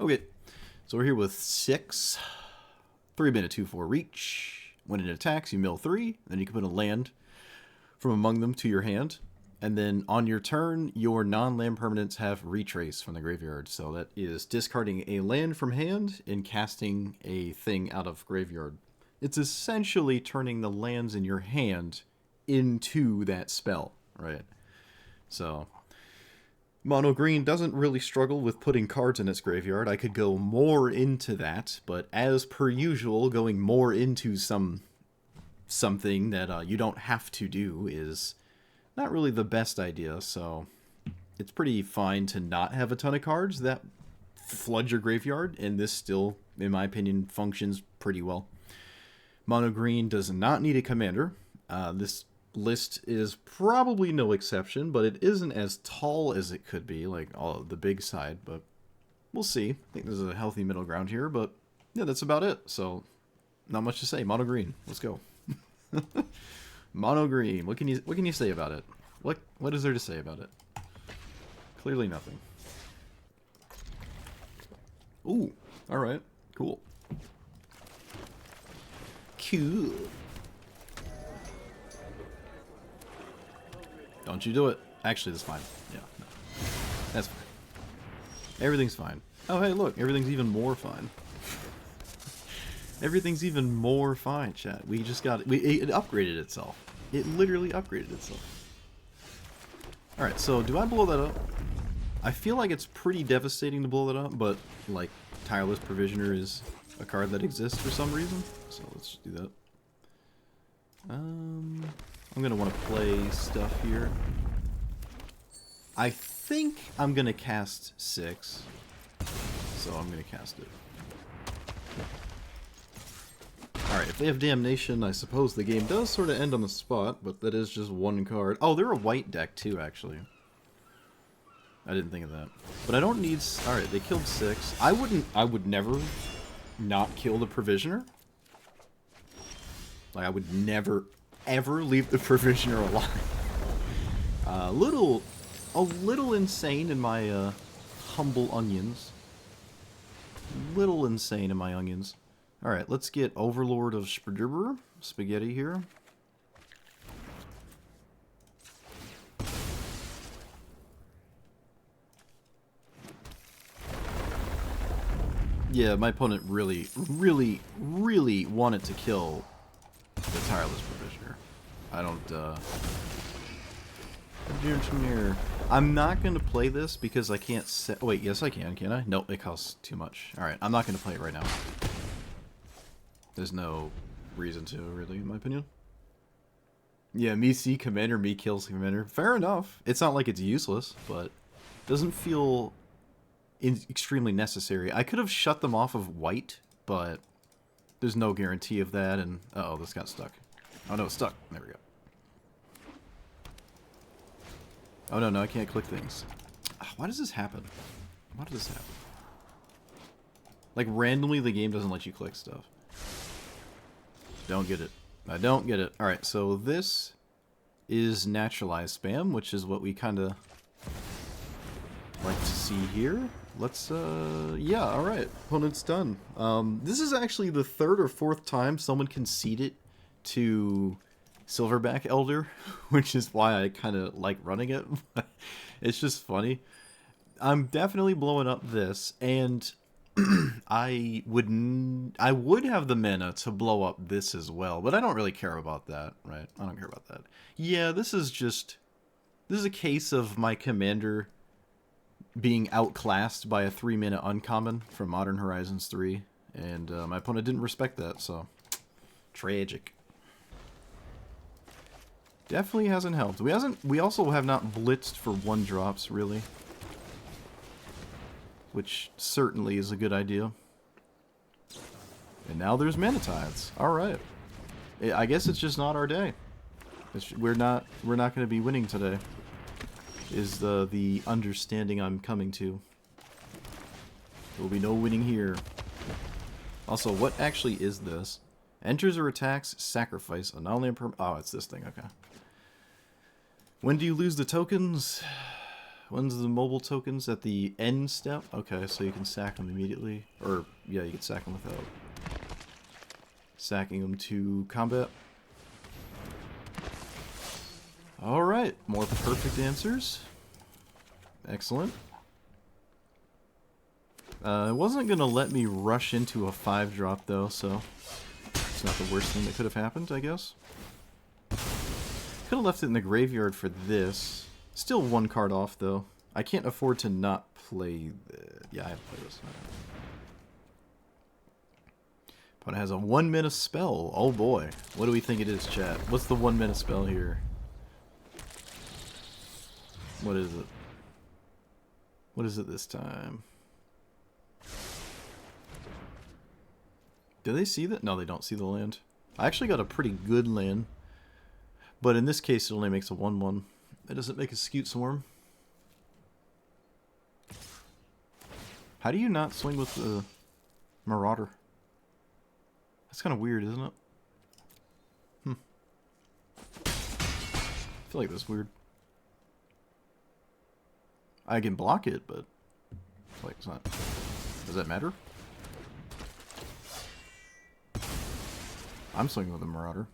Okay, so we're here with 6. 3-mana 2/4 reach. When it attacks, you mill 3. Then you can put a land from among them to your hand. And then on your turn, your non-land permanents have retrace from the graveyard. So that is discarding a land from hand and casting a thing out of graveyard. It's essentially turning the lands in your hand into that spell, right? So mono green doesn't really struggle with putting cards in its graveyard. I could go more into that, but as per usual, going more into something that you don't have to do is not really the best idea. So it's pretty fine to not have a ton of cards that flood your graveyard, and this still, in my opinion, functions pretty well. Mono green does not need a commander. This list is probably no exception, but it isn't as tall as it could be, like all the big side, but we'll see. I think there's a healthy middle ground here, but yeah, that's about it. So not much to say. Mono green, let's go. Mono green, what can you say about it? What is there to say about it? Clearly nothing. Ooh, all right, cool. Cool. Don't you do it. Actually, that's fine. Yeah, no. That's fine. Everything's fine. Oh, hey, look. Everything's even more fine. Everything's even more fine, chat. We just got it. It upgraded itself. It literally upgraded itself. Alright, so do I blow that up? I feel like it's pretty devastating to blow that up, but, like, Tireless Provisioner is a card that exists for some reason. So let's just do that. I'm going to want to play stuff here. I think I'm going to cast 6. So I'm going to cast it. Alright, if they have Damnation, I suppose the game does sort of end on the spot, but that is just one card. Oh, they're a white deck too, actually. I didn't think of that. But I don't need... Alright, they killed 6. I would never not kill the Provisioner. Like, I would never, ever leave the Provisioner alive. A little insane in my humble onions. Little insane in my onions. Alright, let's get Overlord of Spaghetti here. Yeah, my opponent really wanted to kill the Tireless Provisioner. I don't, Engineer. I'm not going to play this because I can't set... Oh, wait, yes I can I? Nope, it costs too much. Alright, I'm not going to play it right now. There's no reason to, really, in my opinion. Yeah, me see commander, me kills commander. Fair enough. It's not like it's useless, but it doesn't feel extremely necessary. I could have shut them off of white, but there's no guarantee of that, and... Uh-oh, this got stuck. Oh no, it's stuck. There we go. Oh no, I can't click things. Why does this happen? Why does this happen? Like, randomly the game doesn't let you click stuff. Don't get it. I don't get it. Alright, so this is naturalized spam, which is what we kind of like to see here. Let's, yeah, alright. Opponent's done. This is actually the 3rd or 4th time someone conceded to Silverback Elder, which is why I kind of like running it. It's just funny. I'm definitely blowing up this, and I would have the mana to blow up this as well, but I don't really care about that, right? I don't care about that. Yeah, this is a case of my commander being outclassed by a 3-mana uncommon from Modern Horizons 3, and my opponent didn't respect that, so tragic. Definitely hasn't helped. We also have not blitzed for 1-drops, really. Which certainly is a good idea. And now there's Mana Tides. Alright. I guess it's just not our day. We're not going to be winning today. Is the understanding I'm coming to. There will be no winning here. Also, what actually is this? Enters or attacks, sacrifice a non-land Oh, it's this thing, okay. When do you lose the tokens? When's the mobile tokens? At the end step? Okay, so you can sack them immediately. Or, yeah, you can sack them without sacking them to combat. Alright, more perfect answers. Excellent. It wasn't going to let me rush into a 5-drop, though, so it's not the worst thing that could have happened, I guess. Could have left it in the graveyard for this. Still one card off, though. I can't afford to not play yeah, I have to play this. But it has a 1-minute spell. Oh boy. What do we think it is, chat? What's the 1-minute spell here? What is it? What is it this time? Do they see that? No, they don't see the land. I actually got a pretty good land. But in this case, it only makes a 1/1. It doesn't make a Scute Swarm. How do you not swing with the Marauder? That's kind of weird, isn't it? I feel like that's weird. I can block it, but like it's not. Does that matter? I'm swinging with the Marauder.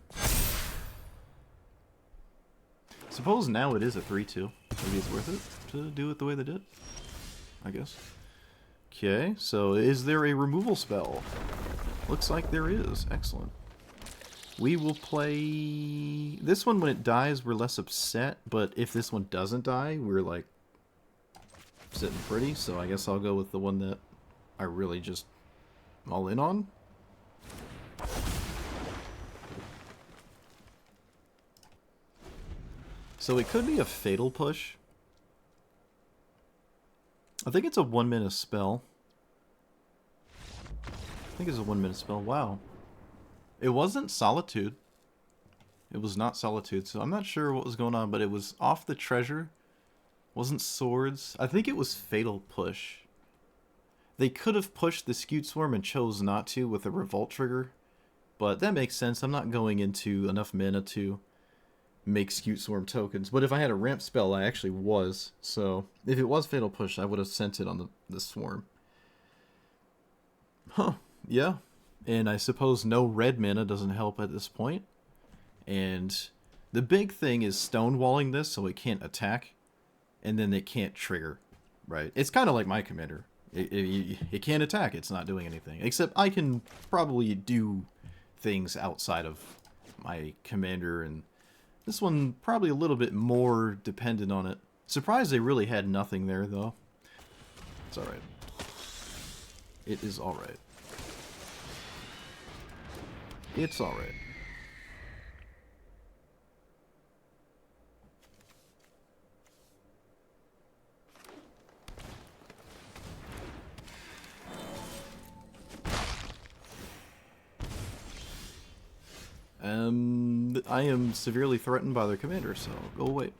Suppose now it is a 3/2. Maybe it's worth it to do it the way they did, I guess. Okay, so is there a removal spell? Looks like there is. Excellent. We will play this one. When it dies, we're less upset, but if this one doesn't die, we're like sitting pretty, so I guess I'll go with the one that I really just all in on. So it could be a fatal push. I think it's a 1-minute spell. I think it's a 1-minute spell. Wow. It wasn't Solitude. It was not Solitude, so I'm not sure what was going on, but it was off the treasure. Wasn't Swords. I think it was Fatal Push. They could have pushed the Scute Swarm and chose not to with a Revolt trigger, but that makes sense. I'm not going into enough mana to make Scute Swarm tokens, but if I had a ramp spell, I actually was. So if it was Fatal Push, I would have sent it on the Swarm. Huh, yeah. And I suppose no red mana doesn't help at this point. And the big thing is stonewalling this so it can't attack, and then it can't trigger, right? It's kind of like my commander. It can't attack, it's not doing anything. Except I can probably do things outside of my commander, and this one probably a little bit more dependent on it. Surprised they really had nothing there, though. It's alright. It is alright. It's alright. I am severely threatened by their commander, so go away.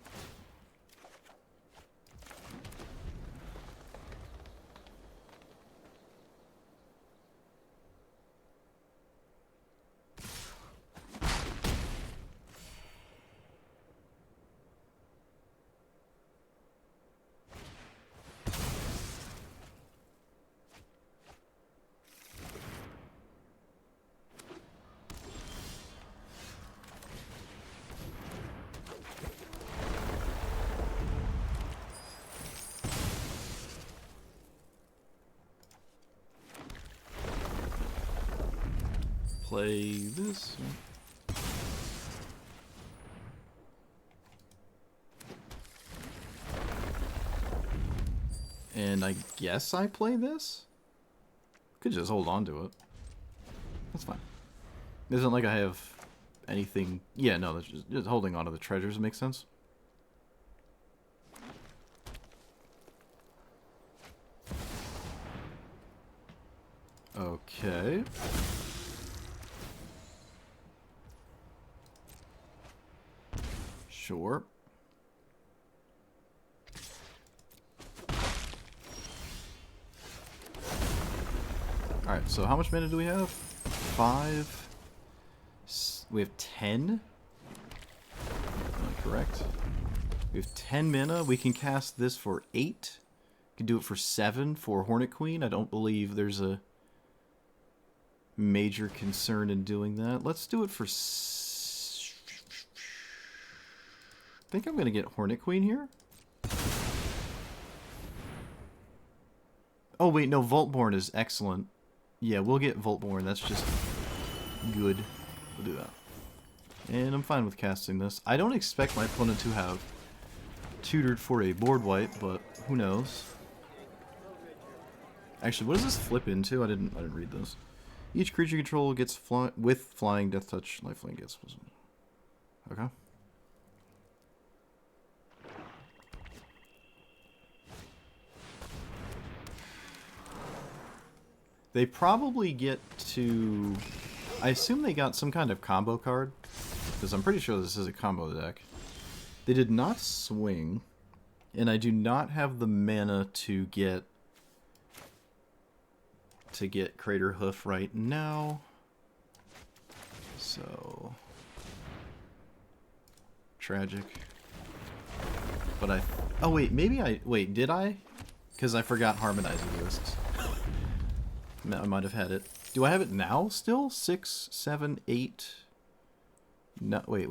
Play this. And I guess I play this? Could just hold on to it. That's fine. It isn't like I have anything. Yeah, no, that's just holding on to the treasures makes sense. Okay. Sure. Alright, so how much mana do we have? 5. We have 10? Correct. We have 10 mana. We can cast this for 8. We can do it for 7 for Hornet Queen. I don't believe there's a major concern in doing that. Let's do it for... I think I'm going to get Hornet Queen here. Oh, wait, no, Voltborn is excellent. Yeah, we'll get Voltborn. That's just good. We'll do that. And I'm fine with casting this. I don't expect my opponent to have tutored for a board wipe, but who knows. Actually, what does this flip into? I didn't read this. Each creature you control gets flying, death touch, lifelink gets... Okay. They probably get to... I assume they got some kind of combo card, because I'm pretty sure this is a combo deck. They did not swing, and I do not have the mana to get Craterhoof right now. So tragic. But oh wait, maybe wait, did I? Because I forgot harmonizing lists. I might have had it. Do I have it now still? 6, 7, 8. No, wait.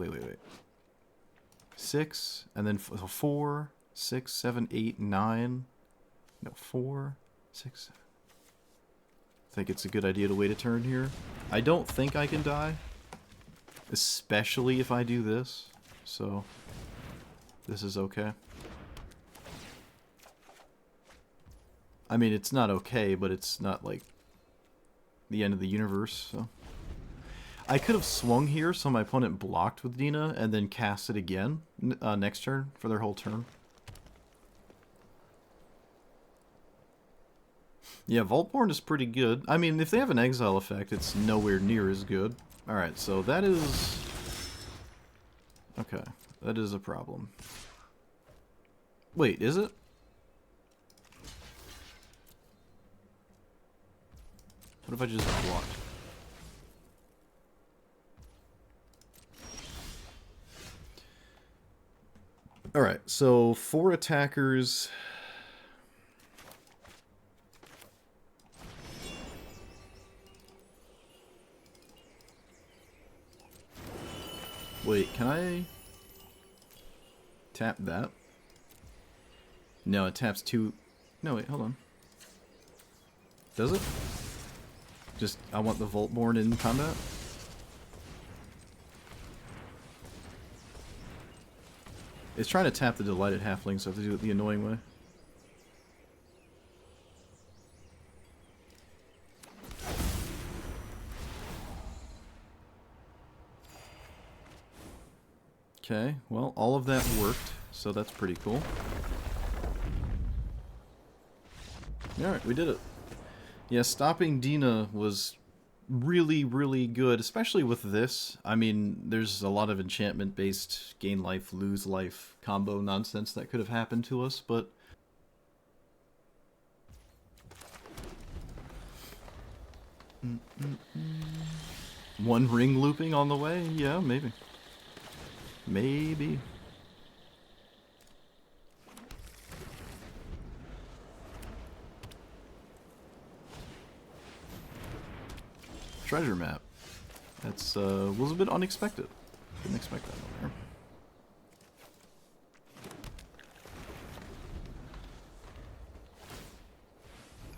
6, and then 4, 6, 7, 8, 9. No, 4, 6, 7. I think it's a good idea to wait a turn here. I don't think I can die, especially if I do this. So, this is okay. I mean, it's not okay, but it's not like the end of the universe, so. I could have swung here so my opponent blocked with Dina and then cast it again next turn for their whole turn. Yeah, Voltborn is pretty good. I mean, if they have an exile effect, it's nowhere near as good. Alright, so that is... Okay, that is a problem. Wait, is it? What if I just blocked? Alright, so 4 attackers. Wait, can I tap that? No, it taps 2. No, wait, hold on. Does it? Just, I want the Voltborn in combat? It's trying to tap the Delighted Halfling, so I have to do it the annoying way. Okay, well, all of that worked, so that's pretty cool. Alright, we did it. Yeah, stopping Dina was really, really good, especially with this. I mean, there's a lot of enchantment-based gain life, lose life combo nonsense that could have happened to us, but... One ring looping on the way? Yeah, maybe. Maybe. Treasure map. That's was a bit unexpected. Didn't expect that over there.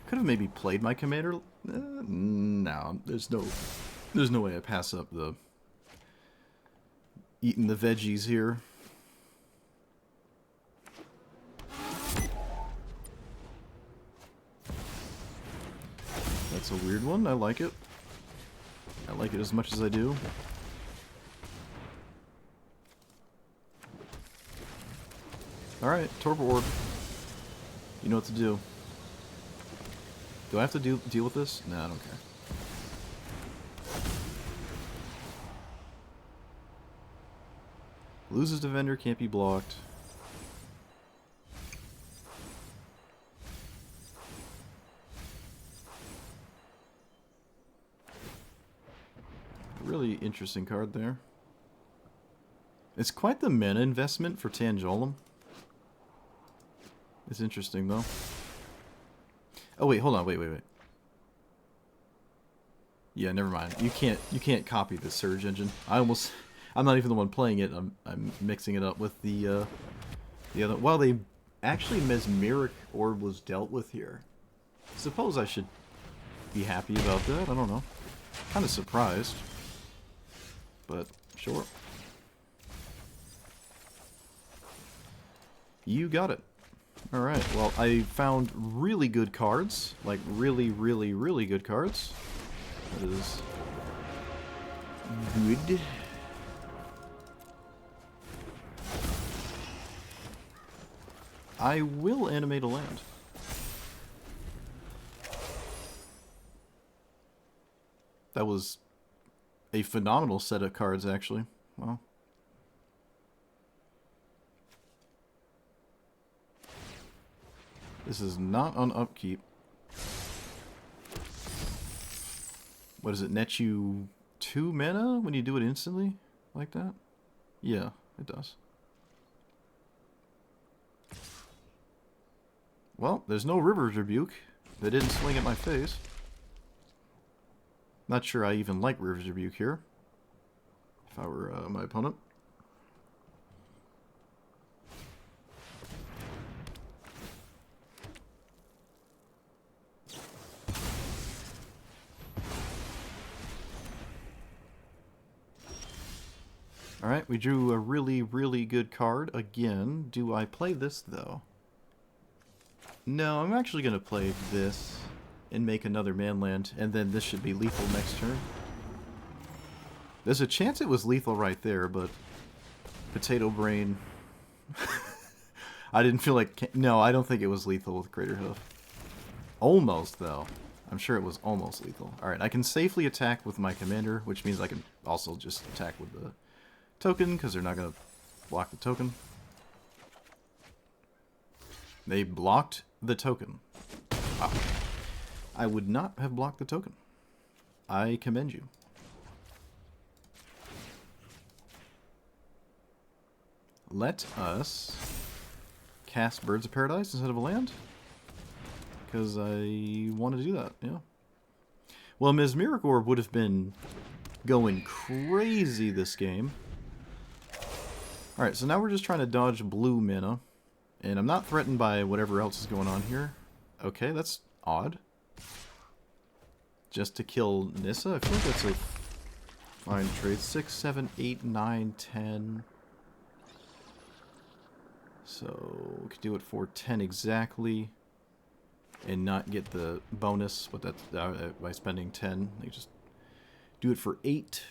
Could have maybe played my commander. No, there's no way I pass up the eating the veggies here. That's a weird one. I like it. I like it as much as I do. Alright, Torpor Orb. You know what to do. Do I have to deal with this? No, I don't care. Loses to vendor, can't be blocked. Really interesting card there. It's quite the mana investment for Tangolum. It's interesting, though. Oh, wait, hold on. Wait. Yeah, never mind. You can't copy the Surge engine. I'm not even the one playing it. I'm mixing it up with the other. Well, they actually Mesmeric Orb was dealt with here. Suppose I should be happy about that. I don't know. Kind of surprised, but sure. You got it. All right. Well, I found really good cards, like really good cards. That is good. I will animate a land. That was a phenomenal set of cards, actually. Wow. This is not on upkeep. What does it net you 2 mana when you do it instantly? Like that? Yeah, it does. Well, there's no River's Rebuke. They didn't swing at my face. Not sure I even like River's Rebuke here. If I were my opponent. Alright, we drew a really good card again. Do I play this, though? No, I'm actually going to play this and make another manland, and then this should be lethal next turn. There's a chance it was lethal right there, but Potato Brain... I didn't feel like... No, I don't think it was lethal with Craterhoof. Almost, though. I'm sure it was almost lethal. Alright, I can safely attack with my commander, which means I can also just attack with the token, because they're not going to block the token. They blocked the token. Wow. I would not have blocked the token. I commend you. Let us cast Birds of Paradise instead of a land. Because I want to do that, yeah. Well, Mesmeric Orb would have been going crazy this game. Alright, so now we're just trying to dodge blue mana. And I'm not threatened by whatever else is going on here. Okay, that's odd. Just to kill Nissa? I feel like that's a fine trade. 6, 7, 8, 9, 10. So, we could do it for 10 exactly. And not get the bonus but that's, by spending 10. They just do it for 8.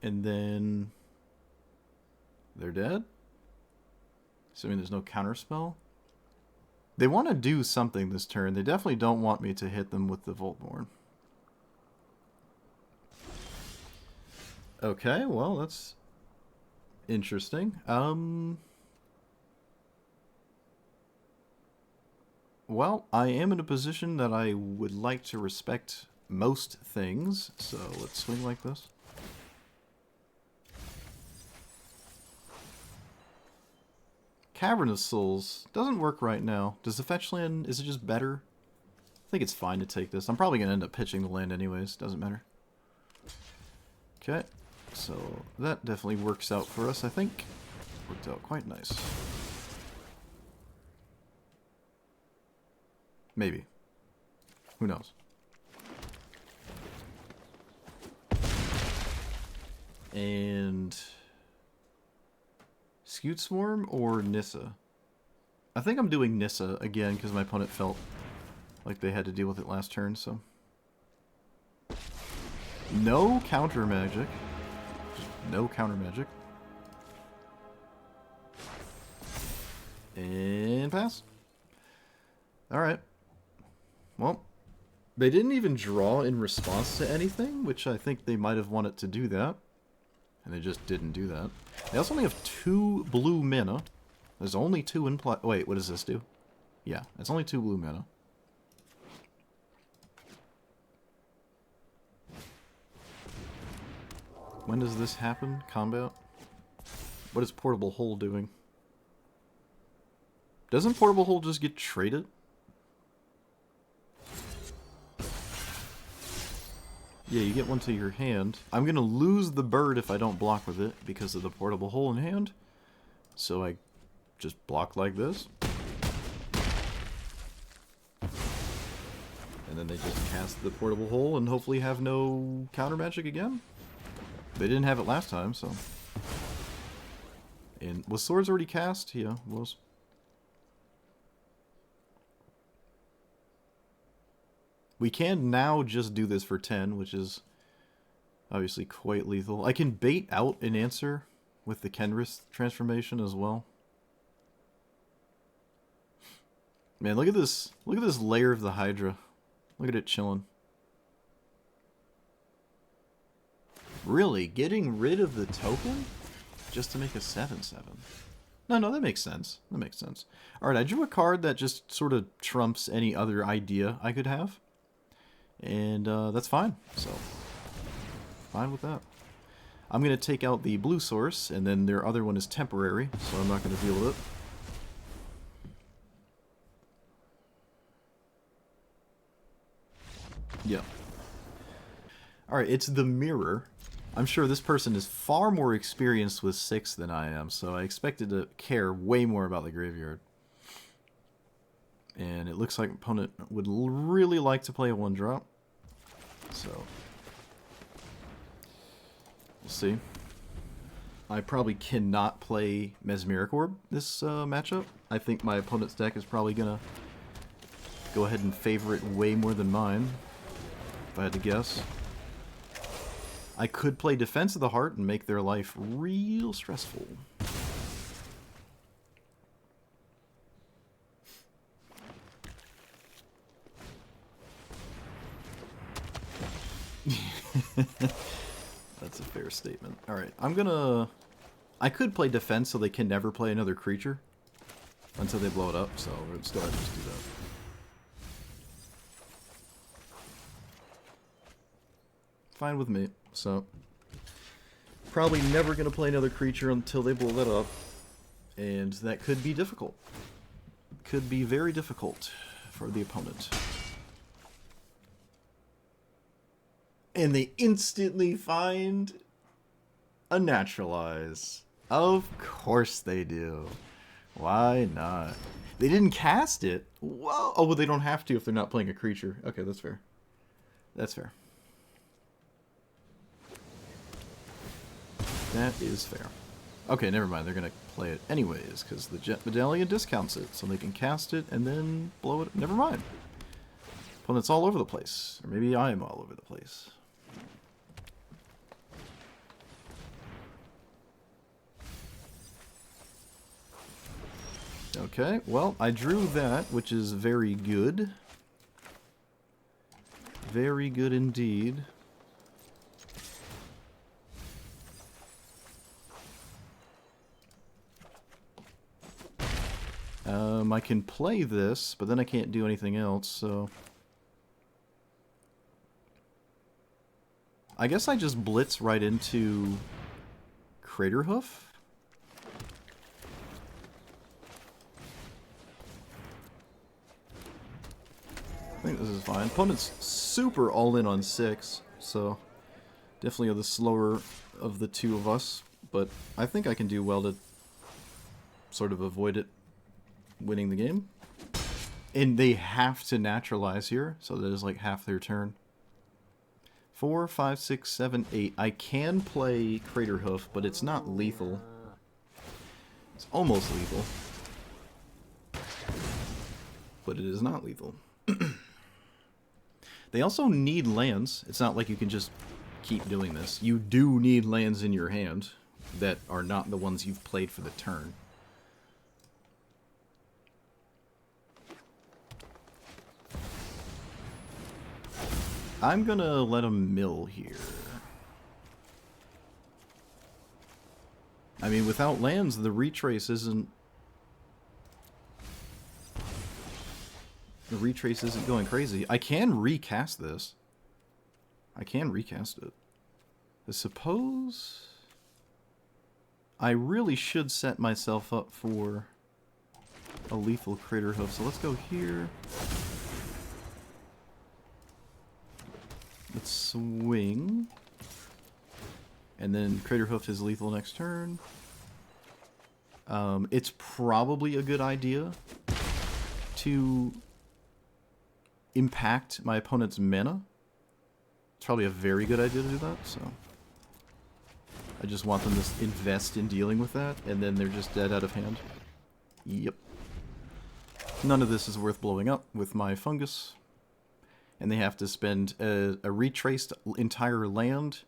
And then they're dead? Assuming there's no counterspell? They want to do something this turn. They definitely don't want me to hit them with the Voltborn. Okay, well, that's interesting. Well, I am in a position that I would like to respect most things, so let's swing like this. Cavernous Souls doesn't work right now. Does the fetch land, is it just better? I think it's fine to take this. I'm probably going to end up pitching the land anyways. Doesn't matter. Okay, so that definitely works out for us, I think. Worked out quite nice. Maybe. Who knows? And... Scute Swarm or Nissa? I think I'm doing Nissa again because my opponent felt like they had to deal with it last turn, so... No counter magic. No counter magic. And pass. Alright. Well, they didn't even draw in response to anything, which I think they might have wanted to do that. And they just didn't do that. They also only have 2 blue mana. There's only 2 in play. Wait, what does this do? Yeah, it's only 2 blue mana. When does this happen? Combat? What is Portable Hole doing? Doesn't Portable Hole just get traded? Yeah, you get one to your hand. I'm going to lose the bird if I don't block with it because of the Portable Hole in hand. So I just block like this. And then they just cast the Portable Hole and hopefully have no counter magic again. They didn't have it last time, so... And was Swords already cast? Yeah, was. We can now just do this for 10, which is obviously quite lethal. I can bait out an answer with the Kenrith transformation as well. Man, look at this. Look at this layer of the Hydra. Look at it chilling. Really? Getting rid of the token? Just to make a 7/7. No, that makes sense. That makes sense. Alright, I drew a card that just sort of trumps any other idea I could have. And that's fine. So, fine with that. I'm going to take out the blue source, and then their other one is temporary, so I'm not going to deal with it. Yeah. Alright, it's the mirror. I'm sure this person is far more experienced with 6 than I am, so I expected to care way more about the graveyard. And it looks like my opponent would really like to play a 1-drop. So, we'll see. I probably cannot play Mesmeric Orb this matchup. I think my opponent's deck is probably going to go ahead and favor it way more than mine, if I had to guess. I could play Defense of the Heart and make their life real stressful. That's a fair statement. Alright, I could play Defense so they can never play another creature until they blow it up, so we're still have to just do that. Fine with me. So, probably never going to play another creature until they blow that up. And that could be difficult. Could be very difficult for the opponent. And they instantly find a Naturalize. Of course they do. Why not? They didn't cast it. Whoa. Oh, well, they don't have to if they're not playing a creature. Okay, that's fair. That's fair. That is fair. Okay, never mind. They're going to play it anyways, because the Jet Medallion discounts it, so they can cast it and then blow it. Never mind. Opponent's all over the place. Or maybe I am all over the place. Okay, well, I drew that, which is very good. Very good indeed. I can play this, but then I can't do anything else, so... I guess I just blitz right into Craterhoof? I think this is fine. Opponent's super all-in on 6, so definitely the slower of the two of us, but I think I can do well to sort of avoid it winning the game. And they have to naturalize here, so that is like half their turn. 4, 5, 6, 7, 8. I can play Craterhoof, but it's not lethal. It's almost lethal. But it is not lethal. They also need lands. It's not like you can just keep doing this. You do need lands in your hand that are not the ones you've played for the turn. I'm gonna let him mill here. I mean, without lands, the retrace isn't... The retrace isn't going crazy. I can recast this. I can recast it. I suppose... I really should set myself up for a lethal Craterhoof. So let's go here. Let's swing. And then Craterhoof is lethal next turn. It's probably a good idea to impact my opponent's mana. It's probably a very good idea to do that, so I just want them to invest in dealing with that, and then they're just dead out of hand. Yep. None of this is worth blowing up with my fungus. And they have to spend a retraced entire land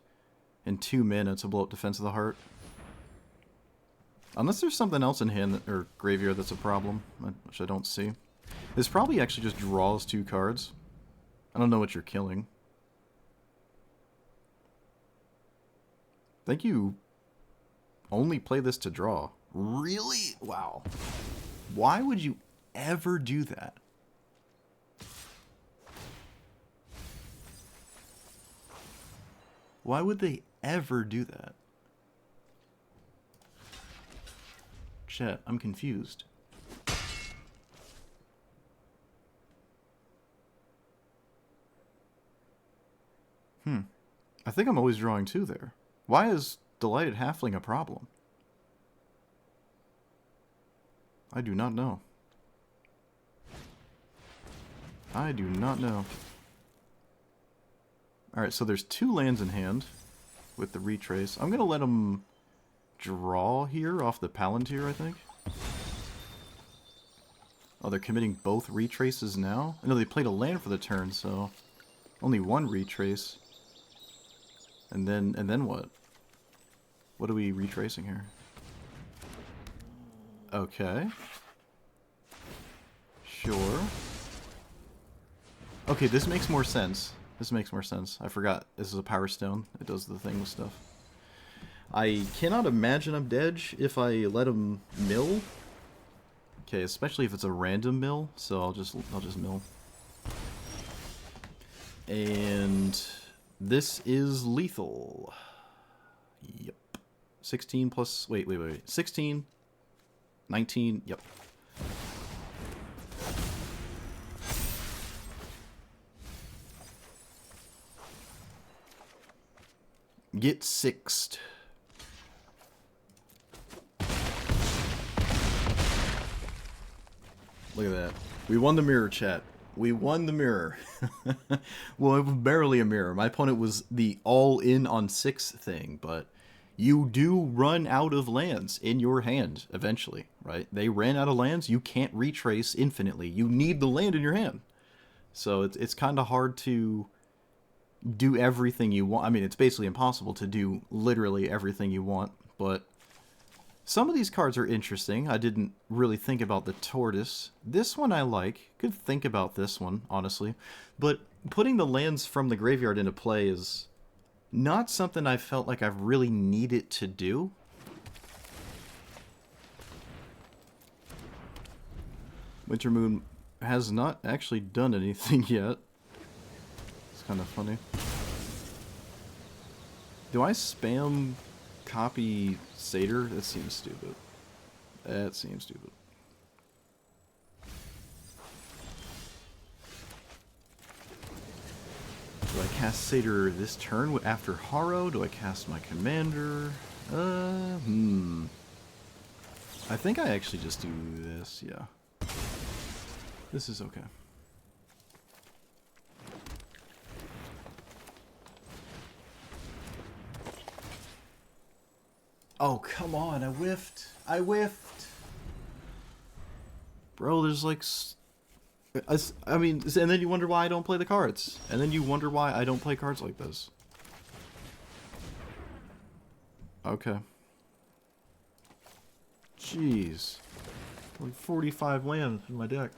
and 2 mana to blow up Defense of the Heart. Unless there's something else in hand or graveyard that's a problem, which I don't see. This probably actually just draws 2 cards. I don't know what you're killing. I think you only play this to draw. Really? Wow. Why would you ever do that? Why would they ever do that? Chat, I'm confused. I think I'm always drawing 2 there. Why is Delighted Halfling a problem? I do not know. I do not know. Alright, so there's 2 lands in hand with the retrace. I'm going to let them draw here off the Palantir, I think. Oh, they're committing both retraces now? I know they played a land for the turn, so only 1 retrace. And then what? What are we retracing here? Okay. Sure. Okay, this makes more sense. This makes more sense. I forgot. This is a Power Stone. It does the thing with stuff. I cannot imagine I'm dead if I let him mill. Okay, especially if it's a random mill. So I'll just mill. And this is lethal. Yep. 16 plus... Wait. 16. 19. Yep. Get sixed. Look at that. We won the mirror, chat. We won the mirror. Well, it was barely a mirror. My opponent was the all-in on 6 thing, but you do run out of lands in your hand eventually, right? They ran out of lands. You can't retrace infinitely. You need the land in your hand. So it's kind of hard to do everything you want. I mean, it's basically impossible to do literally everything you want, but some of these cards are interesting. I didn't really think about the tortoise. This one I like. Could think about this one, honestly. But putting the lands from the graveyard into play is not something I felt like I've really needed to do. Winter Moon has not actually done anything yet. It's kind of funny. Do I spam copy Satyr? That seems stupid. That seems stupid. Do I cast Satyr this turn after Harrow? Do I cast my commander? I think I actually just do this, yeah. This is okay. Oh, come on, I whiffed. I whiffed. Bro, there's like... I mean, and then you wonder why I don't play the cards. And then you wonder why I don't play cards like this. Okay. Jeez. Like 45 lands in my deck.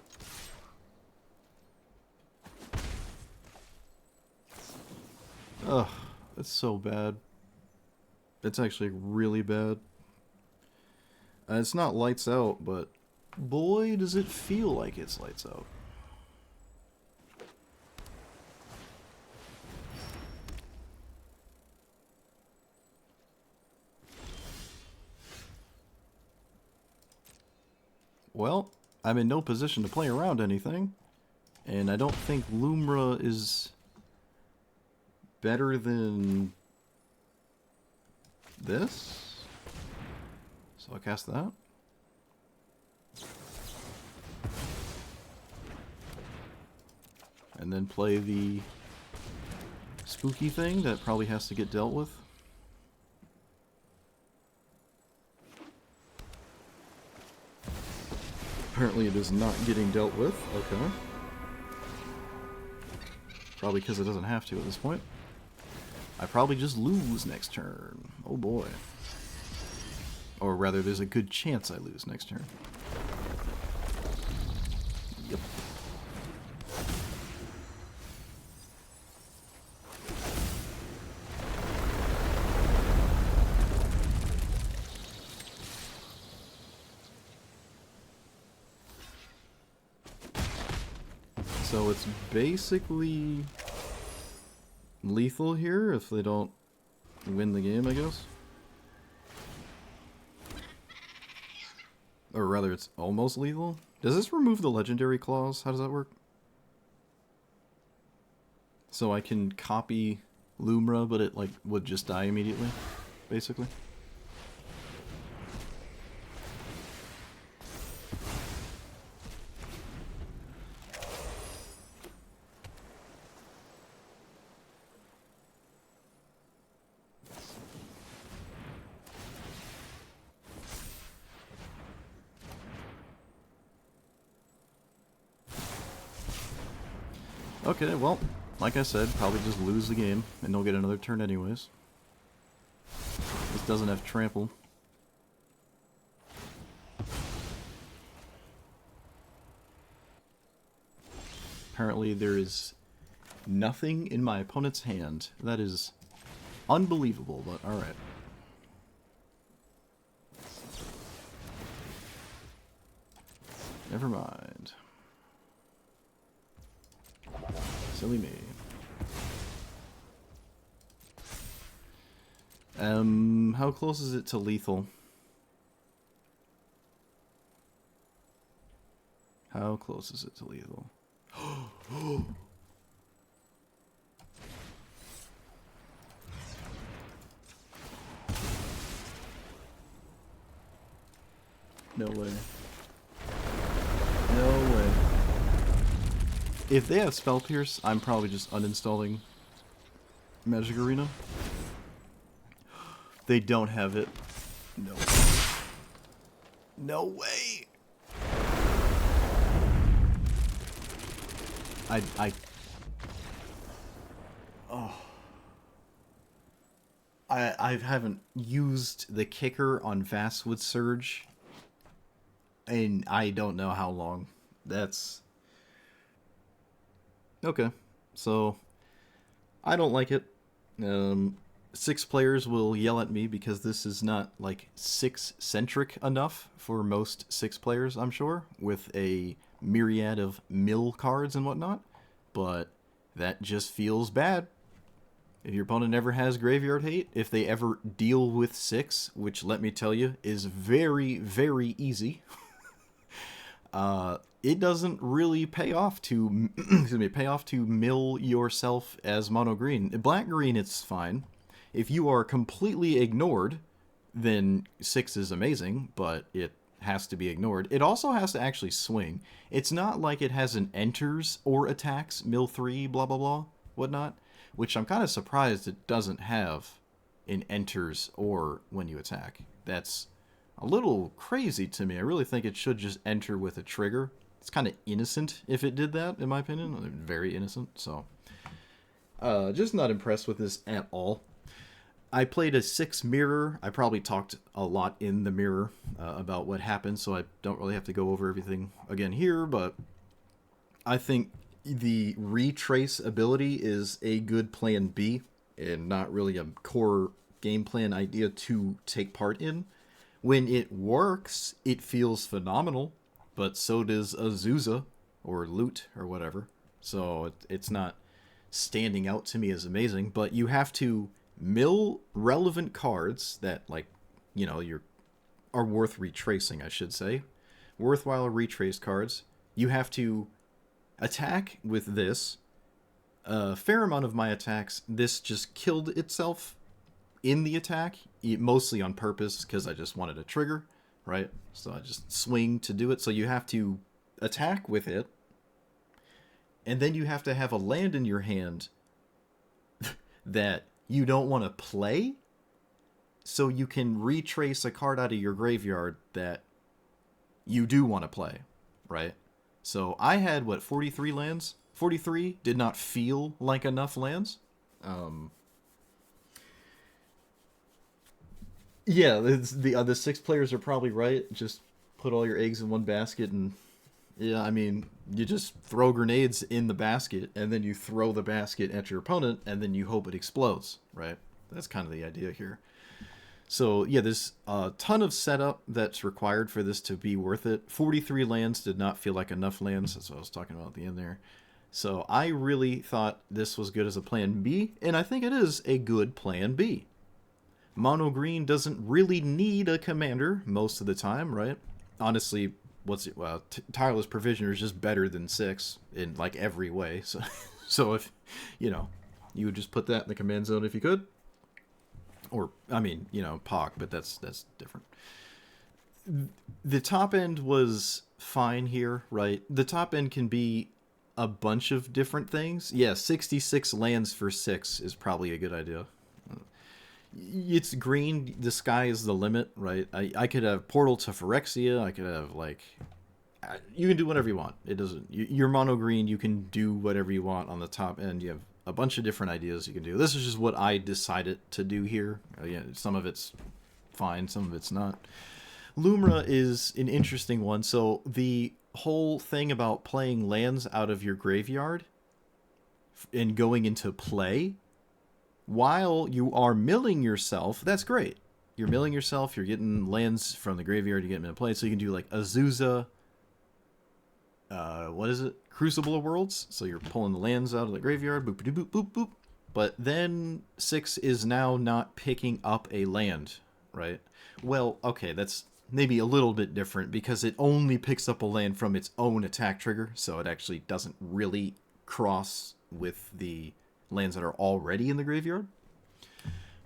Ugh, that's so bad. It's actually really bad. It's not lights out, but boy, does it feel like it's lights out. Well, I'm in no position to play around anything. And I don't think Lumra is better than this. So I'll cast that. And then play the spooky thing that probably has to get dealt with. Apparently it is not getting dealt with. Okay. Probably because it doesn't have to at this point. I probably just lose next turn. Oh boy. Or rather, there's a good chance I lose next turn. Yep. So it's basically lethal here if they don't win the game, I guess. Or rather, it's almost lethal. Does this remove the legendary clause? How does that work? So I can copy Lumra, but it like would just die immediately, basically. Okay, well, like I said, probably just lose the game, and they'll get another turn anyways. This doesn't have trample. Apparently there is nothing in my opponent's hand. That is unbelievable, but alright. Never mind. Silly me. How close is it to lethal? How close is it to lethal? No way. No way. If they have Spell Pierce, I'm probably just uninstalling Magic Arena. They don't have it. No. No way! I haven't used the kicker on Vastwood Surge, and I don't know how long. That's... Okay, so I don't like it. 6 players will yell at me because this is not, like, 6-centric enough for most 6 players, I'm sure, with a myriad of mill cards and whatnot, but that just feels bad. If your opponent ever has Graveyard Hate, if they ever deal with 6, which, let me tell you, is very, very easy, it doesn't really pay off to pay off to mill yourself as mono green. Black green, it's fine. If you are completely ignored, then 6 is amazing, but it has to be ignored. It also has to actually swing. It's not like it has an enters or attacks, mill 3, blah blah blah, whatnot, which I'm kind of surprised it doesn't have in enters or when you attack. That's a little crazy to me. I really think it should just enter with a trigger. It's kind of innocent if it did that, in my opinion. Very innocent, so... just not impressed with this at all. I played a 6 mirror. I probably talked a lot in the mirror about what happened, so I don't really have to go over everything again here, but I think the retrace ability is a good plan B, and not really a core game plan idea to take part in. When it works, it feels phenomenal, but so does Azusa, or Loot, or whatever. So it's not standing out to me as amazing, but you have to mill relevant cards that, like, you know, are worth retracing, I should say, worthwhile retrace cards. You have to attack with this. A fair amount of my attacks, this just killed itself in the attack, mostly on purpose because I just wanted a trigger, right? So I just swing to do it. So you have to attack with it, and then you have to have a land in your hand that you don't want to play, so you can retrace a card out of your graveyard that you do want to play, right? So I had, 43 lands? 43 did not feel like enough lands. Yeah, the 6 players are probably right. Just put all your eggs in one basket, and yeah, I mean, you just throw grenades in the basket, and then you throw the basket at your opponent, and then you hope it explodes, right? That's kind of the idea here. So yeah, there's a ton of setup that's required for this to be worth it. 43 lands did not feel like enough lands. That's what I was talking about at the end there. So I really thought this was good as a plan B, and I think it is a good plan B. Mono green doesn't really need a commander most of the time, right? Honestly, Tireless Provisioner is just better than 6 in like every way. So, so if you would just put that in the command zone if you could, or I mean, POC, but that's different. The top end was fine here, right? The top end can be a bunch of different things. Yeah, 66 lands for 6 is probably a good idea. It's green. The sky is the limit, right? I could have Portal to Phyrexia. I could have, you can do whatever you want. It doesn't. You're mono green. You can do whatever you want on the top end. You have a bunch of different ideas you can do. This is just what I decided to do here. Some of it's fine. Some of it's not. Lumra is an interesting one. So the whole thing about playing lands out of your graveyard and going into play while you are milling yourself, that's great. You're milling yourself, you're getting lands from the graveyard, you get them into play. So you can do like Azusa, Crucible of Worlds. So you're pulling the lands out of the graveyard, boop, boop, boop, boop, boop. But then 6 is now not picking up a land, right? Well, okay, that's maybe a little bit different because it only picks up a land from its own attack trigger. So it actually doesn't really cross with the lands that are already in the graveyard.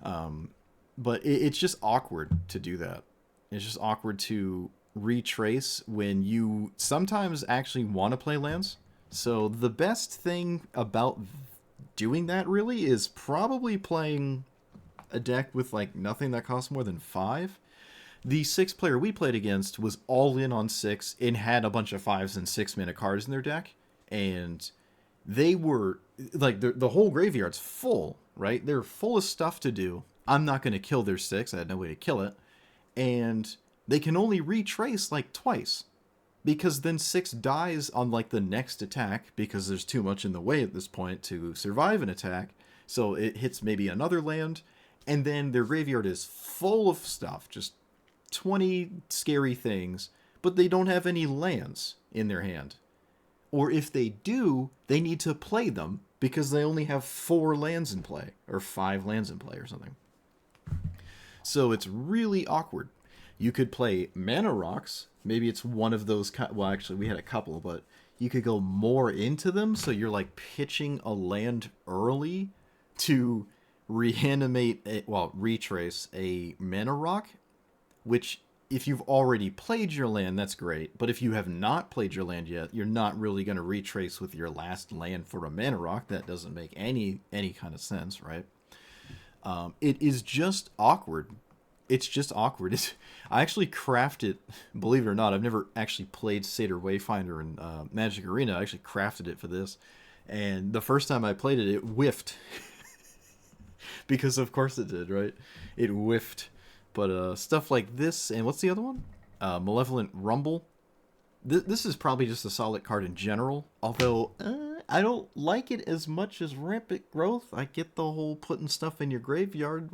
But it's just awkward to do that. It's just awkward to retrace when you sometimes actually want to play lands. So the best thing about doing that really is probably playing a deck with nothing that costs more than 5. The 6 player we played against was all in on 6 and had a bunch of 5s and 6 mana cards in their deck, and they were the whole graveyard's full, right? They're full of stuff to do. I'm not going to kill their 6. I had no way to kill it. And they can only retrace twice, because then 6 dies on the next attack because there's too much in the way at this point to survive an attack. So it hits maybe another land, and then their graveyard is full of stuff, just 20 scary things, but they don't have any lands in their hand. Or if they do, they need to play them because they only have 4 lands in play, or 5 lands in play or something. So it's really awkward. You could play Mana Rocks. Maybe it's one of those. Well, actually, we had a couple, but you could go more into them. So you're pitching a land early to retrace a Mana Rock, which if you've already played your land, that's great. But if you have not played your land yet, you're not really going to retrace with your last land for a Mana Rock. That doesn't make any kind of sense, right? It is just awkward. It's just awkward. I actually crafted, believe it or not, I've never actually played Satyr Wayfinder in Magic Arena. I actually crafted it for this. And the first time I played it, it whiffed. Because of course it did, right? It whiffed. But stuff like this, and what's the other one? Malevolent Rumble. This is probably just a solid card in general. Although, I don't like it as much as Rampant Growth. I get the whole putting stuff in your graveyard.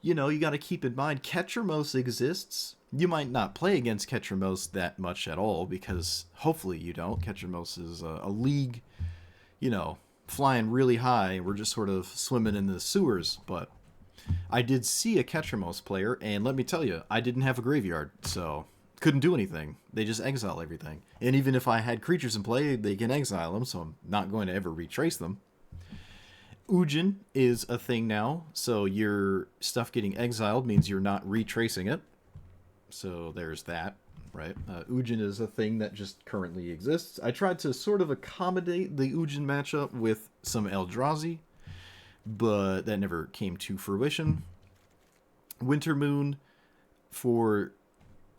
You got to keep in mind, Ketramos exists. You might not play against Ketramos that much at all, because hopefully you don't. Ketramos is a league, flying really high. We're just sort of swimming in the sewers, but I did see a Ketramos player, and let me tell you, I didn't have a graveyard, so couldn't do anything. They just exile everything. And even if I had creatures in play, they can exile them, so I'm not going to ever retrace them. Ujin is a thing now, so your stuff getting exiled means you're not retracing it. So there's that, right? Ujin is a thing that just currently exists. I tried to sort of accommodate the Ujin matchup with some Eldrazi, but that never came to fruition. Winter Moon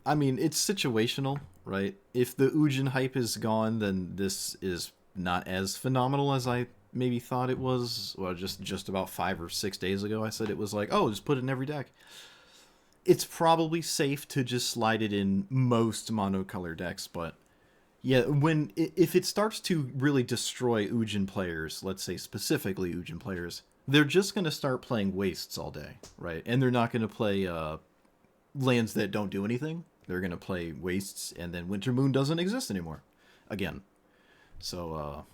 it's situational, right? If the Ujin hype is gone, then this is not as phenomenal as I maybe thought it was. Well, just about 5 or 6 days ago, I said it was like, oh, just put it in every deck. It's probably safe to just slide it in most monocolor decks, but yeah, if it starts to really destroy Ujin players, let's say specifically Ujin players, they're just going to start playing wastes all day, right? And they're not going to play lands that don't do anything. They're going to play wastes, and then Winter Moon doesn't exist anymore. Again. So,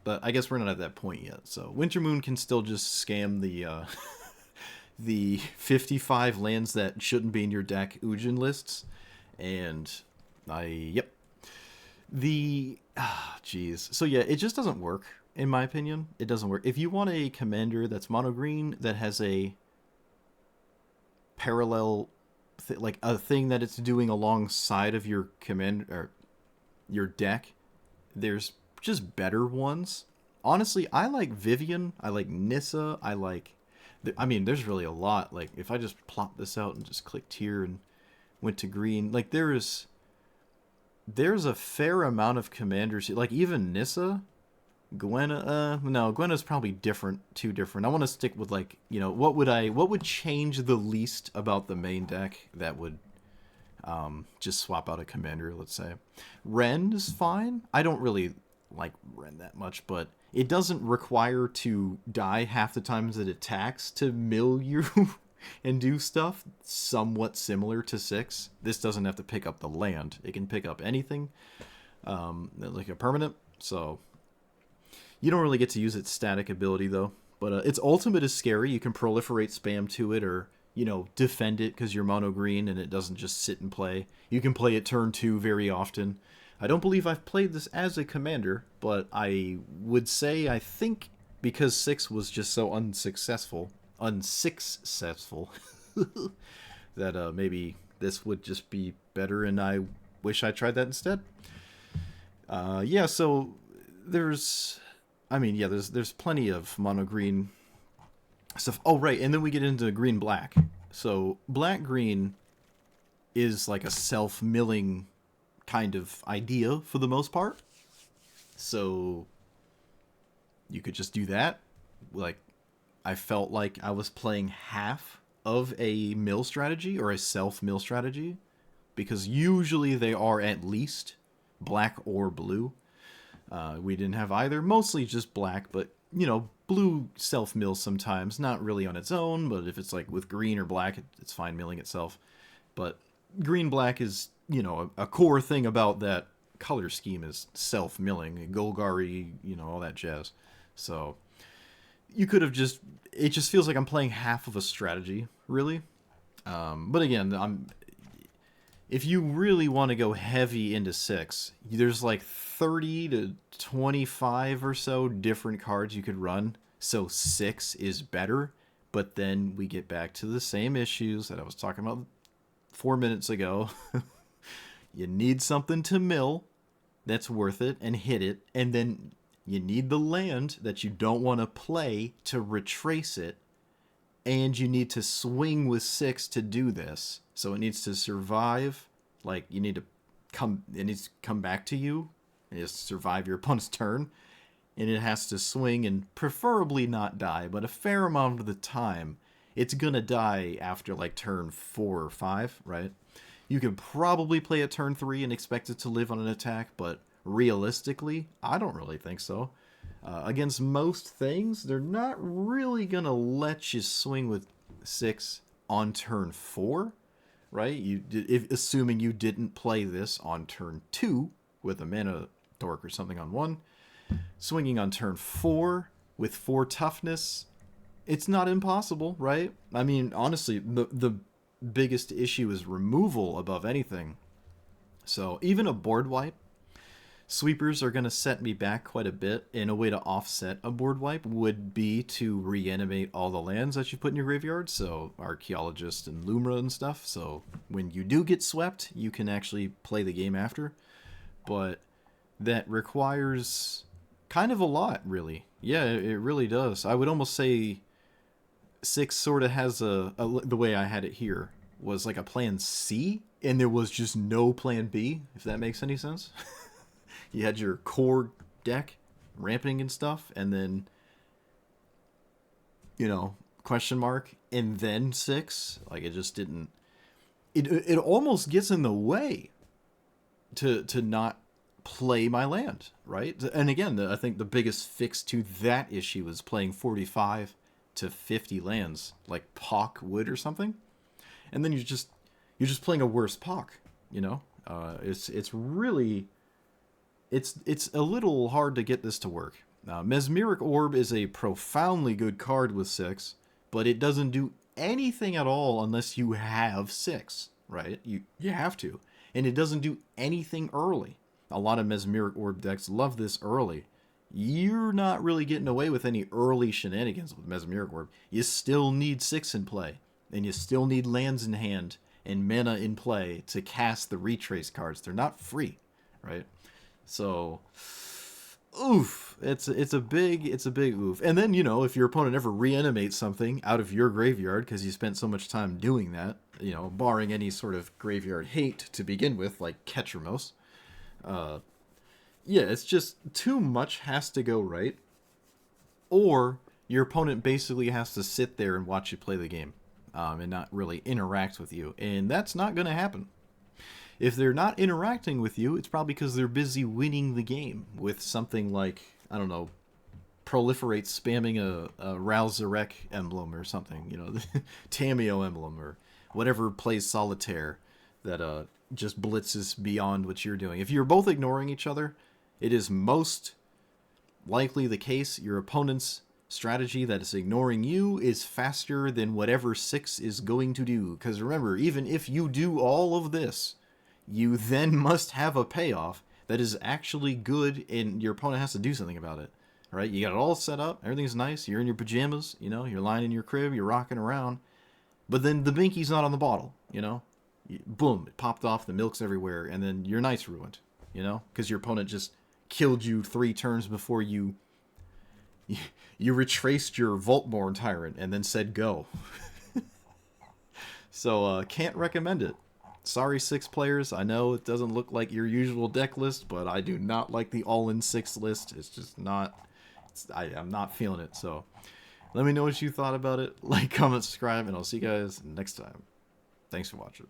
but I guess we're not at that point yet. So Winter Moon can still just scam the the 55 lands that shouldn't be in your deck Ujin lists. And yep. So yeah, it just doesn't work, in my opinion. It doesn't work. If you want a commander that's mono green that has a parallel like a thing that it's doing alongside of your command or your deck, there's just better ones. Honestly, I like Vivian, I like Nissa, there's really a lot. Like if I just plop this out and just clicked here and went to green, like there's a fair amount of commanders, like even Nissa, Gwenna's probably too different. I want to stick with what would change the least about the main deck that would just swap out a commander, let's say. Ren is fine. I don't really like Ren that much, but it doesn't require to die half the times it attacks to mill you and do stuff somewhat similar to 6. This doesn't have to pick up the land. It can pick up anything, like a permanent, so you don't really get to use its static ability, though. But its ultimate is scary. You can proliferate spam to it or, defend it because you're mono green and it doesn't just sit and play. You can play it turn 2 very often. I don't believe I've played this as a commander, but I would say I think because 6 was just so unsuccessful, that maybe this would just be better, and I wish I tried that instead. So there's plenty of mono green stuff. Oh, right, and then we get into green black. So black green is like a self-milling kind of idea for the most part. So you could just do that. Like I felt like I was playing half of a mill strategy or a self-mill strategy, because usually they are at least black or blue. We didn't have either, mostly just black, but, blue self-mills sometimes, not really on its own, but if it's like with green or black, it's fine milling itself. But green-black is, a core thing about that color scheme is self-milling, Golgari, all that jazz. So you could have it just feels like I'm playing half of a strategy, really. But again, if you really want to go heavy into 6, there's like 30 to 25 or so different cards you could run. So 6 is better, but then we get back to the same issues that I was talking about 4 minutes ago. You need something to mill that's worth it and hit it, and then you need the land that you don't want to play to retrace it, and you need to swing with 6 to do this. So it needs to survive. Like it needs to come back to you. It has to survive your opponent's turn, and it has to swing and preferably not die. But a fair amount of the time, it's gonna die after like turn 4 or 5, right? You could probably play a turn 3 and expect it to live on an attack, but realistically, I don't really think so. Against most things, they're not really gonna let you swing with 6 on turn 4, right? Assuming you didn't play this on turn 2 with a mana dork or something on 1, swinging on turn 4 with 4 toughness, it's not impossible, right? I mean, honestly, the biggest issue is removal above anything. So even a board wipe, sweepers are going to set me back quite a bit. And a way to offset a board wipe would be to reanimate all the lands that you put in your graveyard. So Archaeologist and Lumra and stuff. So when you do get swept, you can actually play the game after. But that requires kind of a lot, really. Yeah, it really does. I would almost say 6 sort of has the way I had it here was like a plan C, and there was just no plan B, if that makes any sense. You had your core deck, ramping and stuff, and then, question mark, and then 6. Like, it just didn't... It almost gets in the way to not play my land, right? And again, I think the biggest fix to that issue is playing 45 to 50 lands, like Pock would or something, and then you're just playing a worse Pock. It's really it's a little hard to get this to work. Mesmeric Orb is a profoundly good card with 6, but it doesn't do anything at all unless you have 6, right? You have to, and it doesn't do anything early. A lot of Mesmeric Orb decks love this early. You're not really getting away with any early shenanigans with Mesmeric Orb. You still need 6 in play, and you still need lands in hand and mana in play to cast the retrace cards. They're not free, right? So, oof, it's a big oof. And then, if your opponent ever reanimates something out of your graveyard because you spent so much time doing that, barring any sort of graveyard hate to begin with, like Ketramos, yeah, it's just too much has to go right, or your opponent basically has to sit there and watch you play the game, and not really interact with you, and that's not going to happen. If they're not interacting with you, it's probably because they're busy winning the game with something like, I don't know, Proliferate spamming a Ralzarek emblem or something, Tameo emblem, or whatever plays Solitaire that just blitzes beyond what you're doing. If you're both ignoring each other, it is most likely the case your opponent's strategy that is ignoring you is faster than whatever 6 is going to do. Because remember, even if you do all of this, you then must have a payoff that is actually good, and your opponent has to do something about it. Right? You got it all set up, everything's nice, you're in your pajamas, you're lying in your crib, you're rocking around, but then the binky's not on the bottle, boom, it popped off, the milk's everywhere, and then your night's ruined, because your opponent just killed you 3 turns before you retraced your Voltborn Tyrant and then said go. So, can't recommend it. Sorry, 6 players. I know it doesn't look like your usual deck list, but I do not like the all-in 6 list. It's just not... I'm not feeling it, so... Let me know what you thought about it. Like, comment, subscribe, and I'll see you guys next time. Thanks for watching.